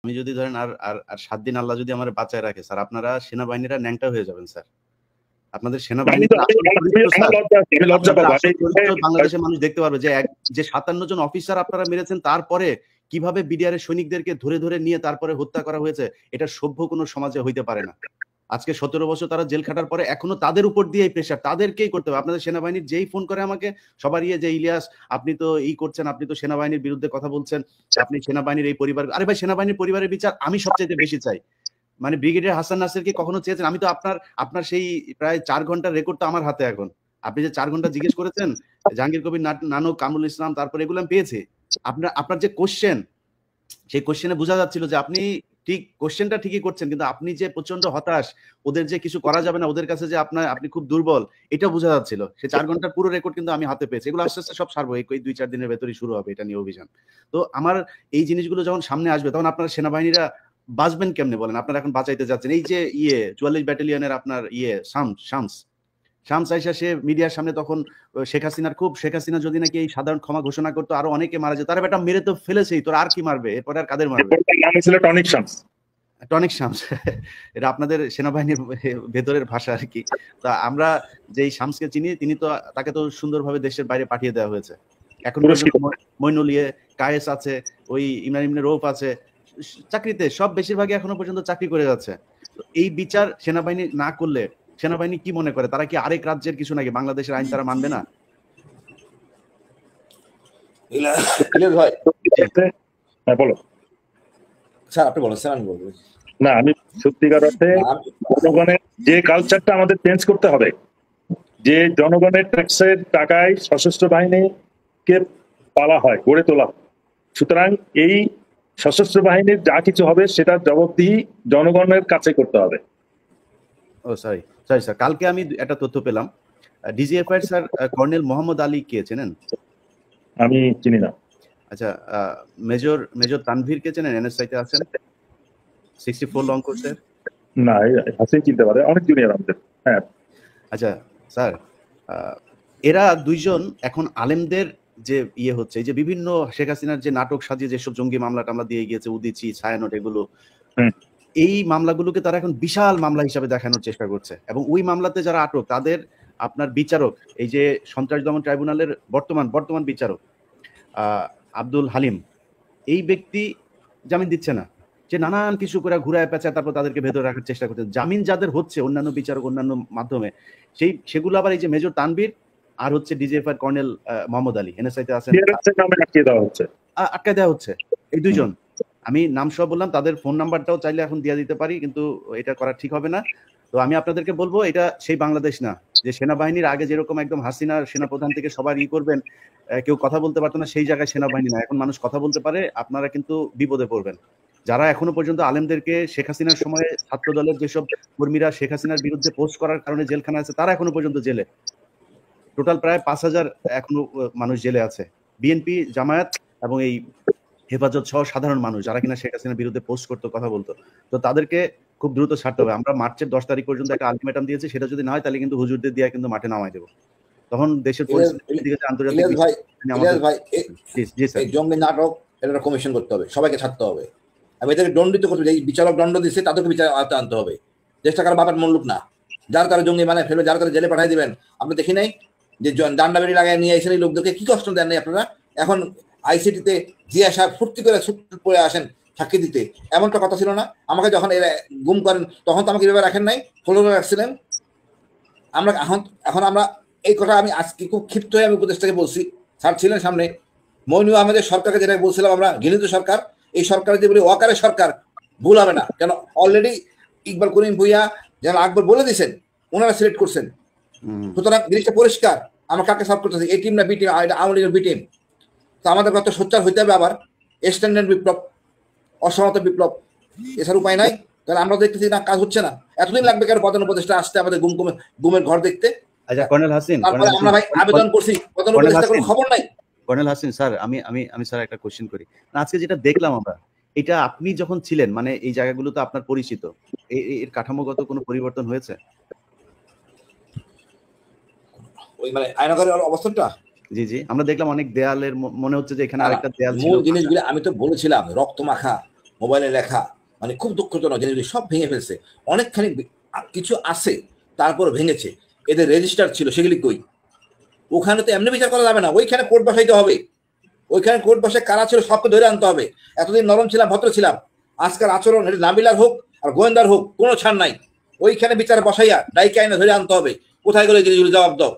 আমি যদি ধরেন আর আর আর ৭ দিন আল্লাহ যদি আমারে বাঁচায় রাখে স্যার, আপনারা সেনাবাহিনীরা ন্যাংটা হয়ে যাবেন স্যার। আপনাদের সেনাবাহিনীর আসল চরিত্র স্যার, আমি লজ্জা আপনাদের পাবো। আসল চরিত্র বাংলাদেশের মানুষ দেখতে পারবে যে যে ৫৭ জন অফিসার আপনারা মেরেছেন, তারপরে কিভাবে বিডিআর এর সৈনিকদেরকে ধরে ধরে নিয়ে তারপরে হত্যা করা হয়েছে, এটা সভ্য কোনো সমাজে হইতে পারে না। আজকে ১৭ বছর তারা জেল খাটার পরে এখনো তাদের উপর দিয়ে এই প্রেশার তাদেরকেই করতে হবে। আপনাদের সেনাবাহিনীর যেই ফোন করে আমাকে সবার যে ইলিয়াস আপনি তো করছেন, আপনি তো সেনাবাহিনীর বিরুদ্ধে কথা বলছেন, আপনি সেনাবাহিনীর এই পরিবার, আরে ভাই সেনাবাহিনীর পরিবারের বিচার আমি সবচাইতে বেশি চাই। মানে ব্রিগেডিয়ার হাসান নাসির কি কখনো চেয়েছেন? আমি তো আপনার সেই প্রায় ৪ ঘন্টার রেকর্ড তো আমার হাতে এখন। আপনি যে ৪ ঘন্টা জিজ্ঞেস করেছেন জাহাঙ্গীর কবির নানক, কামরুল ইসলাম, তারপরে এগুলো আমি পেয়েছি। আপনার যে কোশ্চেন, সেই কোশ্চেনে বোঝা যাচ্ছিল যে আপনি ঠিক কোশ্চেনটা ঠিকই করছেন, কিন্তু আপনি যে প্রচন্ড হতাশ, ওদের যে কিছু করা যাবে না, ওদের কাছে যে আপনি খুব দুর্বল, এটা বোঝা যাচ্ছিল। সে ৪ ঘন্টার পুরো রেকর্ড কিন্তু আমি হাতে পেয়েছি। এগুলো আস্তে আস্তে সব সারবো, এই ২-৪ দিনের ভেতরেই শুরু হবে এটা নিয়ে অভিযান। তো আমার এই জিনিসগুলো যখন সামনে আসবে তখন আপনারা সেনাবাহিনীরা বাঁচবেন কেমনে বলেন? আপনারা এখন বাঁচাইতে যাচ্ছেন। এই যে ৪৪ ব্যাটালিয়নের আপনার শামস আইসা সে মিডিয়ার সামনে তখন শেখ হাসিনা যদি নাকি এই সাধারণ ক্ষমা ঘোষণা করতো আরো অনেকে মারা যেত। তারা বেটা মেরে তো ফেলেছেই, তোর আর কি মারবে? এরপরে আর কাদের মারবে? টনিক শামস। টনিক শামস এটা আপনাদের সেনাবাহিনীর ভেতরের ভাষা আর কি। তা আমরা যেই শামসকে চিনি, তিনি তো তাকে তো সুন্দরভাবে দেশের বাইরে পাঠিয়ে দেওয়া হয়েছে। এখন পর্যন্ত মইনুল কায়েস আছে, ওই ইমরান ইবনে রৌফ আছে, চাকরিতে সব বেশিরভাগই এখনো পর্যন্ত চাকরি করে যাচ্ছে। তো এই বিচার সেনাবাহিনী না করলে সেনাবাহিনী কি মনে করে? তারা কি আরেক রাজ্যের কিছু নাকি? বাংলাদেশের আইন তারা মানবে না? ভাই বলো স্যার, আপনি বলো স্যার, আমি বলবো না। আমি সত্যিকার অর্থে জনগণের যে কালচারটা আমাদের চেঞ্জ করতে হবে, যে জনগণের ট্যাক্সের টাকায় সশস্ত্র বাহিনীকে পালা হয়, গড়ে তোলা। সুতরাং এই সশস্ত্র বাহিনীর যা কিছু হবে সেটার জবাবদিহি জনগণের কাছে করতে হবে। ও সরি স্যার, কালকে আমি একটা তথ্য পেলাম, DGFI sir colonel Mohammad Ali কে চেনেন? আমি চিনি না। আচ্ছা, মেজর তানভীর কে চেনেন? এনএসআই তে আছেন, 64 লং কোর্সের। না, হাসিন চিনতে পারে, অনেক জুনিয়র আমাদের। হ্যাঁ, আচ্ছা স্যার, এরা দুইজন এখন আলেমদের যে হচ্ছে, এই যে বিভিন্ন শেখ হাসিনার যে নাটক সাজিয়ে যেসব জঙ্গি মামলা টামলা দিয়ে গিয়েছে, উদিচি, ছায়ানট, এগুলো, এই মামলাগুলোকে তারা এখন বিশাল মামলা হিসাবে দেখানোর চেষ্টা করছে। এবং ওই মামলাতে যারা আটক তাদের আপনার বিচারক, এই যে সন্ত্রাস দমন ট্রাইব্যুনালের বর্তমান বিচারক আব্দুল হালিম, এই ব্যক্তি জামিন দিচ্ছে না। যে নানান কিছু করে ঘুরায় পেঁচায় তারপর তাদেরকে ভেতরে রাখার চেষ্টা করছে। জামিন যাদের হচ্ছে অন্যান্য বিচারক, অন্যান্য মাধ্যমে, সেগুলো আবার এই যে মেজর তানভীর আর হচ্ছে DGFI colonel Mohammad Ali, NSI তে আছেন, আটকে দেওয়া হচ্ছে। এই দুইজন, আমি নাম সহ বললাম, তাদের ফোন নাম্বারটাও চাইলে এখন দিয়ে দিতে পারি, কিন্তু এটা করা ঠিক হবে না। তো আমি আপনাদেরকে বলবো, এটা সেই বাংলাদেশ না যে সেনাবাহিনীর আগে যেরকম একদম হাসিনার সেনাপ্রধান থেকে সবার করবেন, কেউ কথা বলতে পারতো না, সেই জায়গায় সেনাবাহিনী না। এখন মানুষ কথা বলতে পারে, আপনারা কিন্তু বিপদে পড়বেন। যারা এখনো পর্যন্ত আলেমদেরকে, শেখ হাসিনার সময় ছাত্র দলের যেসব কর্মীরা শেখ হাসিনার বিরুদ্ধে পোস্ট করার কারণে জেলখানা আছে, তারা এখনো পর্যন্ত জেলে। টোটাল প্রায় ৫,০০০ এখনো মানুষ জেলে আছে। বিএনপি, জামায়াত এবং এই হেফাজত সহ সাধারণ মানুষ যারা কিনা শেখ হাসিনার বিরুদ্ধে পোস্ট করতো, কথা বলতো। তো তাদেরকে খুব দ্রুত ছাড়তে হবে। আমরা মার্চের ১০ তারিখ পর্যন্ত একটা আলটিমেটাম দিয়েছি, সেটা যদি না হয় তাহলে কিন্তু হুজুরদের দিয়ে কিন্তু মাঠে নামাই দেবো। তখন দেশের পরিস্থিতির দিকে আন্তর্জাতিক জঙ্গি নাটক, এটা কমিশন করতে হবে, সবাইকে ছাড়তে হবে। আমি এদেরকে দণ্ডিত করতে, এই বিচারক দণ্ড দিচ্ছে তাদেরকে বিচার আনতে হবে। দেশটা কারো বাপের মূল্য না, যারা তারা জঙ্গি বানায় ফেলবে, যারা তারা জেলে পাঠিয়ে দিবেন। আপনি দেখি নাই যে ডান্ডাবেড়ি লাগায় নিয়ে এসে এই লোকদেরকে কি কষ্ট দেন নাই আপনারা? এখন আইসিটিতে জিয়া সাহেব ফুর্তি করে পড়ে আসেন সাক্ষী দিতে, এমনটা কথা ছিল না? আমাকে যখন এরা গুম করেন তখন তো আমাকে এভাবে রাখেন নাই, ফলো রাখছিলেন। আমরা এখন আমরা এই কথা, আমি আজকে খুব ক্ষিপ্ত হয়ে আমি উপদেষ্টাকে বলছি, স্যার ছিলেন সামনে, মইনু আহমেদের সরকারকে যেটা বলছিলাম আমরা, ঘৃণিত সরকার, এই সরকার যে বলি ওয়াকারের সরকার, ভুল হবে না। কেন অলরেডি ইকবাল করিম ভুইয়া, যেন আকবর বলে দিয়েছেন, ওনারা সিলেক্ট করছেন। সুতরাং জিনিসটা পরিষ্কার, আমরা কাকে সার্ভ করতেছি, এই টিম না বি টিম, আওয়ামী লীগের বি টিম। তো আমাদের কত সোচ্চার হইতে হবে আবার, স্ট্যান্ডার্ড বিপ্লব, অসহমত বিপ্লব, এছাড়া উপায় নাই। তাহলে আমরা দেখতেছি না, কাজ হচ্ছে না। এতদিন লাগবে কেন প্রধান উপদেষ্টা আসতে আমাদের গুমের ঘর দেখতে? আচ্ছা কর্নেল হাসিন, তারপরে আমরা ভাই আবেদন করছি, প্রধান উপদেষ্টা কোনো খবর নাই। কর্নেল হাসিন স্যার, আমি স্যার একটা কোশ্চেন করি। আজকে যেটা দেখলাম আমরা, এটা আপনি যখন ছিলেন, মানে এই জায়গাগুলো তো আপনার পরিচিত, এর কাঠামোগত কোনো পরিবর্তন হয়েছে? ওই মানে আয়নাঘরের অবস্থাটা, জি আমরা দেখলাম অনেক দেয়ালের, মনে হচ্ছে যে এখানে আরেকটা দেয়াল ছিল। মূল জিনিসগুলো আমি তো বলেছিলাম, রক্ত মাখা মোবাইলে লেখা, মানে খুব দুঃখজনক জিনিসগুলি সব ভেঙে ফেলছে। অনেকখানি কিছু আছে তারপর ভেঙেছে, এদের রেজিস্টার ছিল সেগুলি কই? ওখানে তো এমনি বিচার করা যাবে না, ওইখানে কোর্ট বসাইতে হবে। ওইখানে কোর্ট বসে কারা ছিল সবকে ধরে আনতে হবে। এতদিন নরম ছিলাম, ভদ্র ছিলাম, আজকাল আচরণ এটা নাবিলার হোক আর গোয়েন্দার হোক কোনো ছাড় নাই। ওইখানে বিচার বসাইয়া ডাইকে আইনে ধরে আনতে হবে। কোথায় গেলে জিনিসগুলো জবাব দাও।